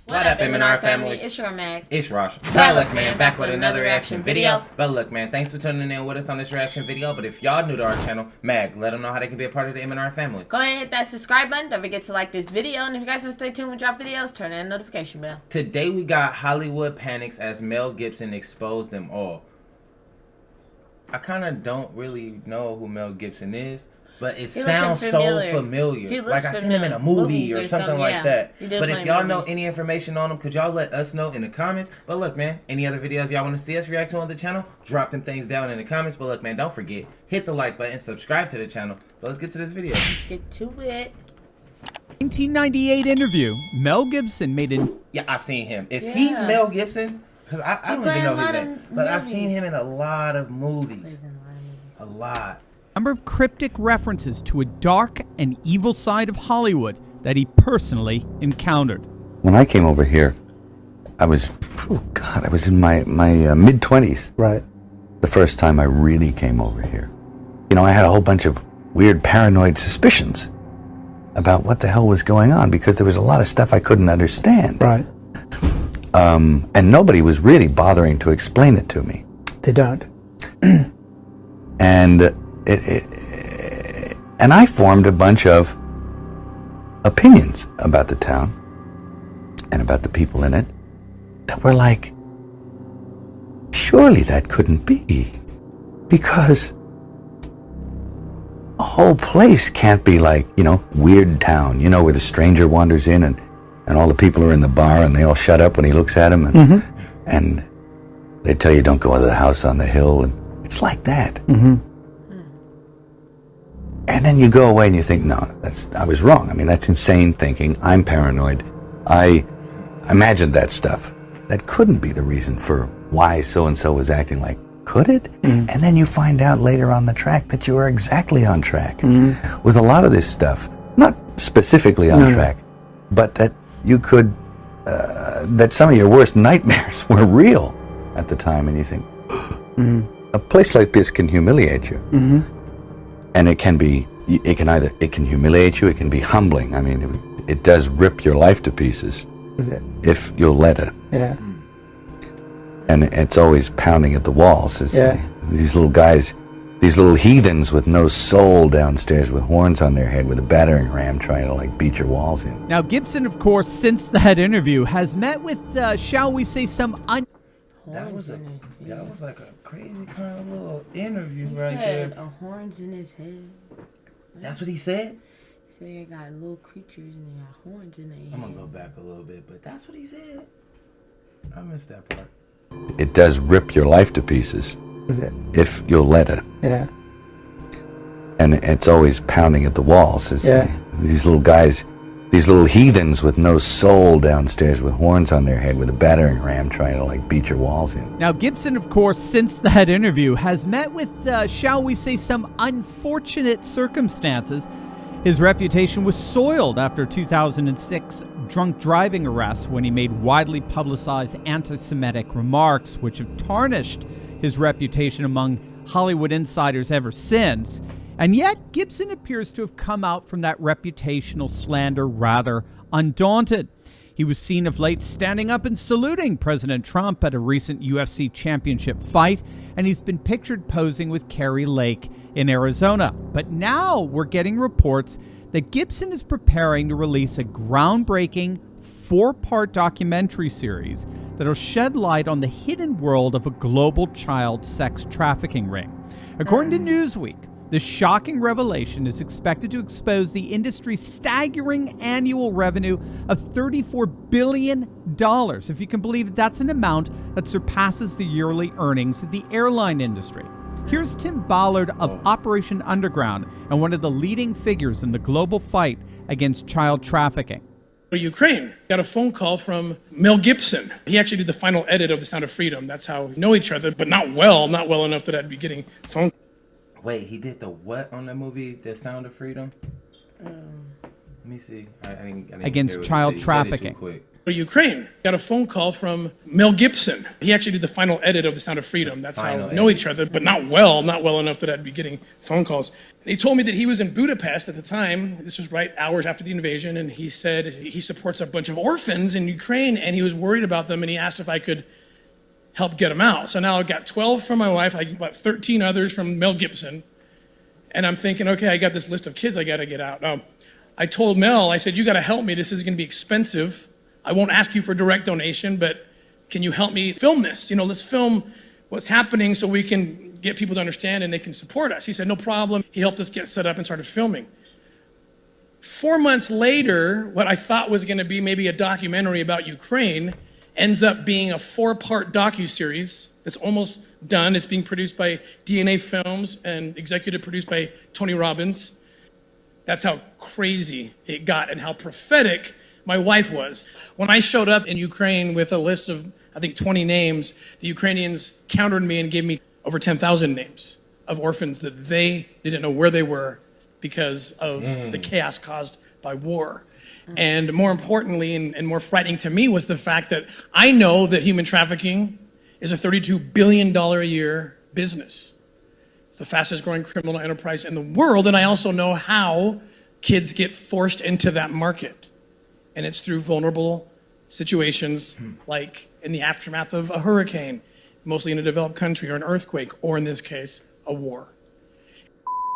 What up, M&R family? It's your Mag. It's Rosh. But look, man, back with another reaction video. But look, man, thanks for tuning in with us on this reaction video. But if y'all new to our channel, Mag, let them know how they can be a part of the M&R family. Go ahead and hit that subscribe button. Don't forget to like this video. And if you guys want to stay tuned with drop videos, turn on the notification bell. Today we got Hollywood Panics as Mel Gibson exposed them all. I kind of don't really know who Mel Gibson is, but it sounds so familiar. Like I seen him in a movie or something like that. But if y'all know any information on him, could y'all let us know in the comments? But look, man, any other videos y'all want to see us react to on the channel, drop them things down in the comments. But look, man, don't forget, hit the like button, subscribe to the channel. But let's get to this video. Let's get to it. 1998 interview, Mel Gibson made an... Yeah, I seen him. If he's Mel Gibson, because I don't even know his name, but I've seen him in a lot of movies. A lot. Number of cryptic references to a dark and evil side of Hollywood that he personally encountered. When I came over here, I was in my mid-20s. Right. The first time I really came over here. You know, I had a whole bunch of weird paranoid suspicions about what the hell was going on because there was a lot of stuff I couldn't understand. Right. And nobody was really bothering to explain it to me. They don't. And and I formed a bunch of opinions about the town and about the people in it that were like, surely that couldn't be, because a whole place can't be like, you know, Weird Town, you know, where the stranger wanders in and all the people are in the bar and they all shut up when he looks at them and they tell you don't go into the house on the hill, and it's like that. And then you go away and you think, no, I was wrong. I mean, that's insane thinking. I'm paranoid. I imagined that stuff. That couldn't be the reason for why so-and-so was acting like, could it? And then you find out later on the track that you were exactly on track with a lot of this stuff. Not specifically on track, but that you could, that some of your worst nightmares were real at the time. And you think, a place like this can humiliate you. And it can humiliate you, it can be humbling. I mean, it does rip your life to pieces. Is it? If you'll let it. Yeah. And it's always pounding at the walls. These little guys, these little heathens with no soul downstairs with horns on their head with a battering ram trying to like beat your walls in. Now, Gibson, of course, since that interview, has met with, shall we say, some That was like a crazy kind of little interview right there. there. Horns in his head. That's what he said? He said he got little creatures and they got horns in their head. I'm gonna go back a little bit, but that's what he said. I missed that part. It does rip your life to pieces. Is it? If you'll let it. Yeah. And it's always pounding at the walls. These little guys, these little heathens with no soul downstairs with horns on their head with a battering ram trying to like beat your walls in. Now, Gibson, of course, since that interview, has met with, shall we say, some unfortunate circumstances. His reputation was soiled after 2006 drunk driving arrest when he made widely publicized anti-Semitic remarks, which have tarnished his reputation among Hollywood insiders ever since. And yet, Gibson appears to have come out from that reputational slander rather undaunted. He was seen of late standing up and saluting President Trump at a recent UFC championship fight, and he's been pictured posing with Carrie Lake in Arizona. But now we're getting reports that Gibson is preparing to release a groundbreaking 4-part documentary series that'll shed light on the hidden world of a global child sex trafficking ring. According to Newsweek, the shocking revelation is expected to expose the industry's staggering annual revenue of $34 billion. If you can believe it, that's an amount that surpasses the yearly earnings of the airline industry. Here's Tim Ballard of Operation Underground and one of the leading figures in the global fight against child trafficking. Ukraine. Got a phone call from Mel Gibson. He actually did the final edit of The Sound of Freedom. That's how we know each other, but not well enough that I'd be getting phone calls. Wait, he did the what on the movie, The Sound of Freedom? Let me see. I didn't against hear what child he said. He said it too trafficking. quick. Ukraine. Got a phone call from Mel Gibson. He actually did the final edit of The Sound of Freedom. That's how we know each other, but not well enough that I'd be getting phone calls. And he told me that he was in Budapest at the time. This was right hours after the invasion, and he said he supports a bunch of orphans in Ukraine, and he was worried about them, and he asked if I could help get them out. So now I've got 12 from my wife, I got 13 others from Mel Gibson, and I'm thinking, okay, I got this list of kids I got to get out. I told Mel, I said, you got to help me. This is going to be expensive. I won't ask you for direct donation, but can you help me film this? Let's film what's happening so we can get people to understand and they can support us. He said, no problem. He helped us get set up and started filming. 4 months later, what I thought was going to be maybe a documentary about Ukraine ends up being a 4-part docuseries that's almost done. It's being produced by DNA Films and executive produced by Tony Robbins. That's how crazy it got and how prophetic my wife was. When I showed up in Ukraine with a list of, I think, 20 names, the Ukrainians countered me and gave me over 10,000 names of orphans that they didn't know where they were because of the chaos caused by war. And more importantly, and more frightening to me, was the fact that I know that human trafficking is a $32 billion a year business. It's the fastest growing criminal enterprise in the world, and I also know how kids get forced into that market. And it's through vulnerable situations like in the aftermath of a hurricane, mostly in a developed country, or an earthquake, or in this case, a war.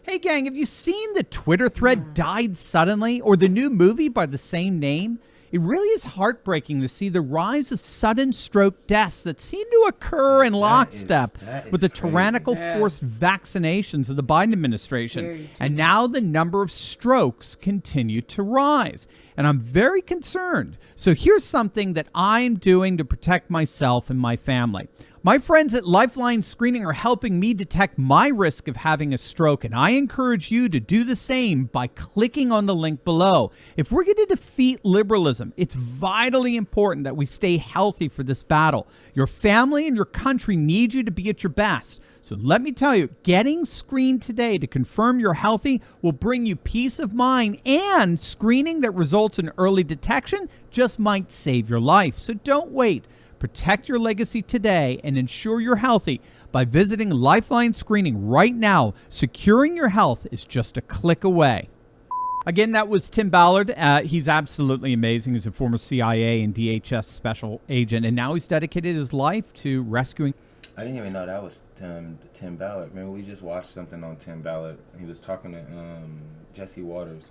Hey, gang, have you seen the Twitter thread Died Suddenly, or the new movie by the same name? It really is heartbreaking to see the rise of sudden stroke deaths that seem to occur in lockstep with the tyrannical forced vaccinations of the Biden administration. And now the number of strokes continue to rise. And I'm very concerned. So here's something that I'm doing to protect myself and my family. My friends at Lifeline Screening are helping me detect my risk of having a stroke, and I encourage you to do the same by clicking on the link below. If we're going to defeat liberalism, it's vitally important that we stay healthy for this battle. Your family and your country need you to be at your best. So let me tell you, getting screened today to confirm you're healthy will bring you peace of mind, and screening that results in early detection just might save your life. So don't wait. Protect your legacy today and ensure you're healthy by visiting Lifeline Screening right now. Securing your health is just a click away. Again, that was Tim Ballard. He's absolutely amazing. He's a former CIA and DHS special agent, and now he's dedicated his life to rescuing. I didn't even know that was Tim Ballard. Remember, we just watched something on Tim Ballard. He was talking to Jesse Waters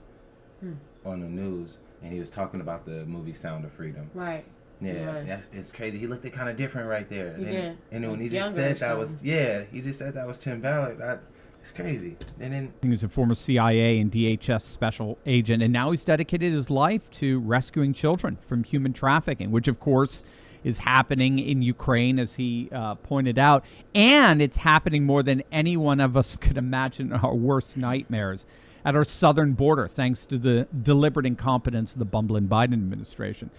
on the news, and he was talking about the movie Sound of Freedom. Right. Yeah, it's crazy. He looked kind of different right there. He did. And then when he just said that was, he just said that was Tim Ballard. It's crazy. And then he's a former CIA and DHS special agent, and now he's dedicated his life to rescuing children from human trafficking, which of course is happening in Ukraine, as he pointed out, and it's happening more than any one of us could imagine in our worst nightmares at our southern border, thanks to the deliberate incompetence of the bumbling Biden administration.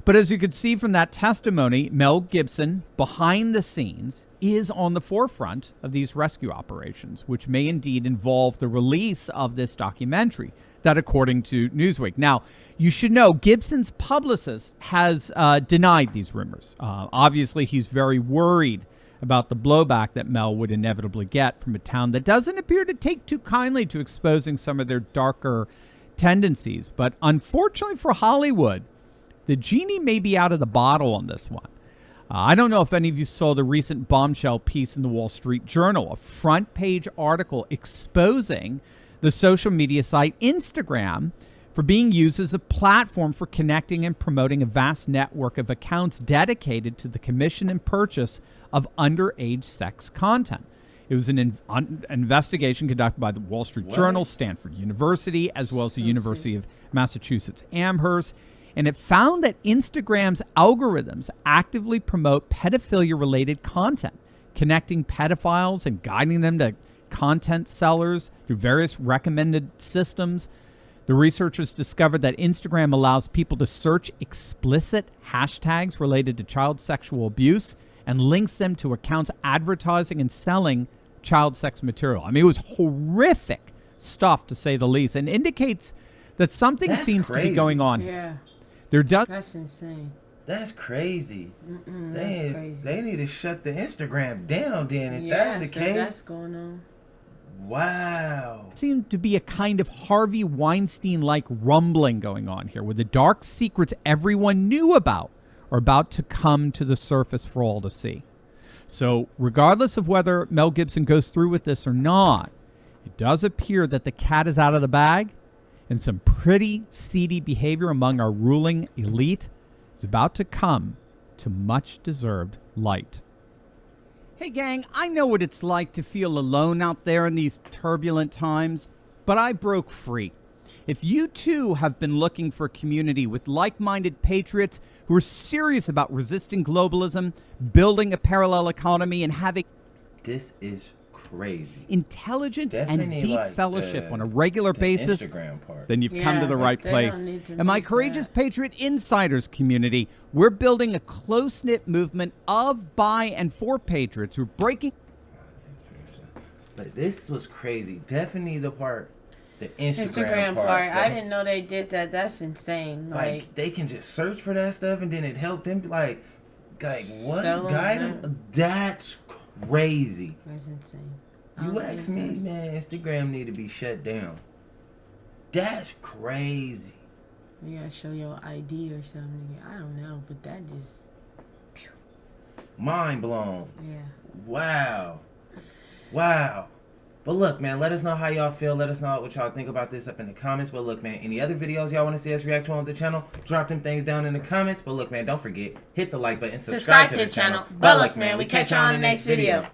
But as you can see from that testimony, Mel Gibson, behind the scenes, is on the forefront of these rescue operations, which may indeed involve the release of this documentary, that according to Newsweek. Now, you should know Gibson's publicist has denied these rumors. Obviously, he's very worried about the blowback that Mel would inevitably get from a town that doesn't appear to take too kindly to exposing some of their darker tendencies. But unfortunately for Hollywood, the genie may be out of the bottle on this one. I don't know if any of you saw the recent bombshell piece in the Wall Street Journal, a front page article exposing the social media site Instagram for being used as a platform for connecting and promoting a vast network of accounts dedicated to the commission and purchase of underage sex content. It was an investigation conducted by the Wall Street Journal, Stanford University, as well as the University of Massachusetts Amherst. And it found that Instagram's algorithms actively promote pedophilia-related content, connecting pedophiles and guiding them to content sellers through various recommended systems. The researchers discovered that Instagram allows people to search explicit hashtags related to child sexual abuse and links them to accounts advertising and selling child sex material. I mean, it was horrific stuff, to say the least, and indicates that something seems to be going on. Yeah. That's insane. That's crazy. That's crazy. They need to shut the Instagram down then if that's the case. That's going on. Wow. Seemed to be a kind of Harvey Weinstein-like rumbling going on here, where the dark secrets everyone knew about are about to come to the surface for all to see. So regardless of whether Mel Gibson goes through with this or not, it does appear that the cat is out of the bag, and some pretty seedy behavior among our ruling elite is about to come to much-deserved light. Hey gang, I know what it's like to feel alone out there in these turbulent times, but I broke free. If you too have been looking for a community with like-minded patriots who are serious about resisting globalism, building a parallel economy, and having this is crazy intelligent definitely and deep like fellowship on a regular basis, then you've come to the right place. And my courageous patriot insiders community, we're building a close-knit movement of, by, and for patriots who are breaking. But this was crazy. Definitely the Instagram part. I didn't know they did that. That's insane. Like they can just search for that stuff and then it helped them. Like what? Guide them? That's crazy. That's insane. You ask me, man, Instagram need to be shut down. That's crazy. You gotta show your ID or something. I don't know, but that just... Mind blown. Yeah. Wow. But look, man, let us know how y'all feel. Let us know what y'all think about this up in the comments. But look, man, any other videos y'all want to see us react to on the channel, drop them things down in the comments. But look, man, don't forget, hit the like button, subscribe to the channel. But look, man, we catch y'all on the next video.